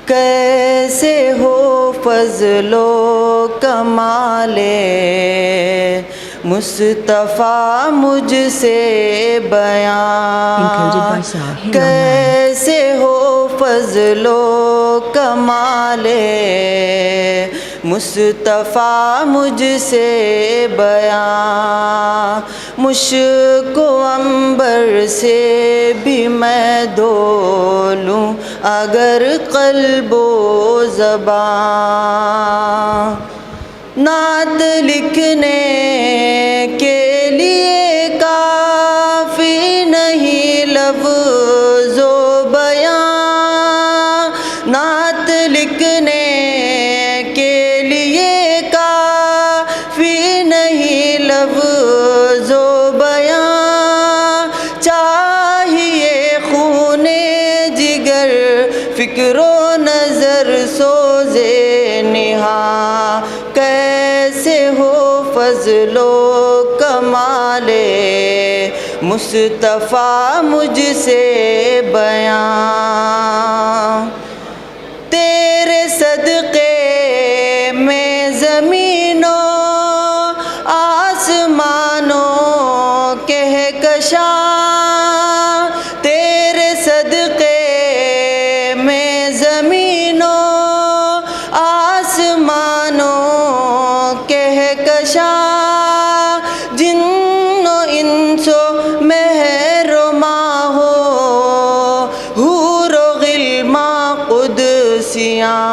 کیسے ہو فضل و کمال مصطفیٰ مجھ سے بیان، کیسے ہو فضل و کمال مصطفیٰ مجھ سے بیان، مشک و عنبر سے بھی میں دھو لوں اگر قلب و زبان، نعت لکھنے کے لیے کافی نہیں لفظ و بیان، نعت لکھنے کے لیے کافی نہیں لفظ و بیان، چاہیے خون جگر فکر و نظر سوزے نہاں، کیسے ہو فضل و کمال مصطفیٰ مجھ سے بیان، تیرے صدقے میں زمین و آسمانوں کہکشاں، تیرے صدقے میں زمین و آسمانوں کہکشاں، جن و انس و مہر و ماں ہو حور و غلماں قدسیاں،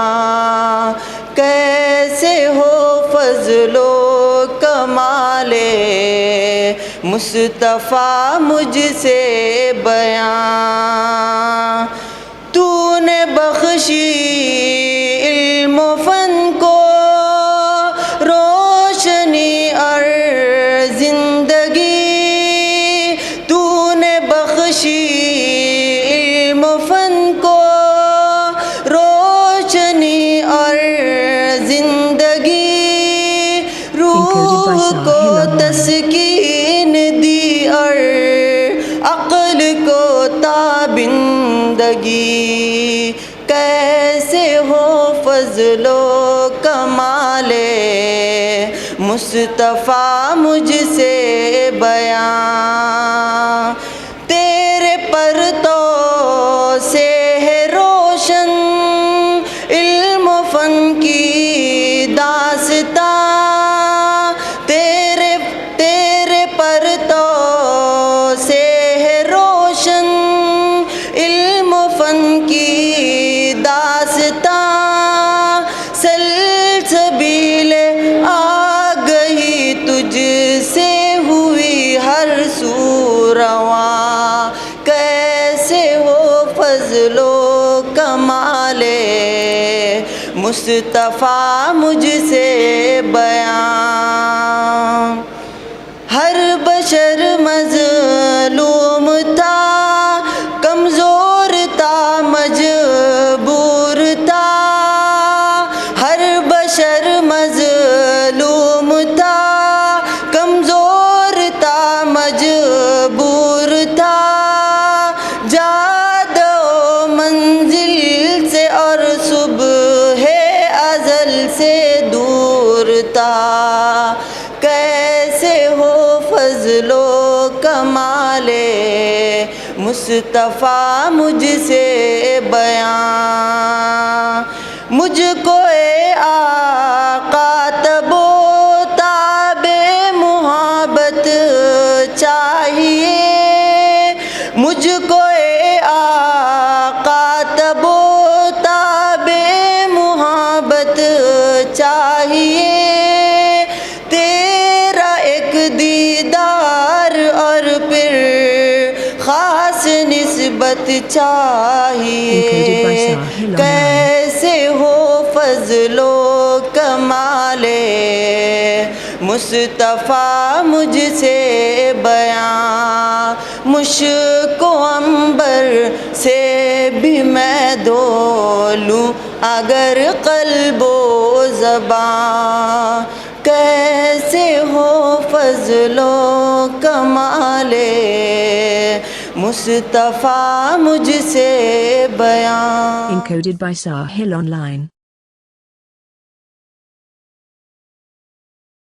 کیسے ہو فضل و کمال مصطفیٰ مجھ سے بیان، تو نے بخشی علم و فن کو روشنی اور زندگی، تو نے بخشی علم و فن کو روشنی اور زندگی، روح کو تسکین دی اور عقل کو تابندگی، کیسے ہو فضل و کمال مصطفیٰ مجھ سے بیان، تیرے پرتو سے ہے روشن علم و فن کی داستاں، تیرے پرتو سے ہے روشن علم و فن کی داستاں، سلسبیل آ گئی تجھ سے ہوئی ہر سو رواں، کیسے ہو فضل و کمال مصطفیٰ مجھ سے بیان، ہر بشر مظلوم تھا کمزور تھا مجبور تھا، ہر بشر مظلوم تھا کمزور تھا مجبور تھا، جاد و منزل سے اور صبح ازل سے دور تھا، کیسے ہو فضل و کمال مصطفیٰ مجھ سے بیان، مجھ کو اے آقا تب و تاب محبت چاہیے، مجھ کو اے آقا تب و تاب محبت چاہیے، تیرا ایک دیدار اور پھر خاص نسبت چاہیے، کیسے ہو فضل و کمال مصطفیٰ مجھ سے بیان، مشک و عنبر سے بھی میں دھو لوں اگر قلب و زبان، کیسے ہو فضل و کمال مصطفیٰ مجھ سے بیان. Encoded by Sahil Online.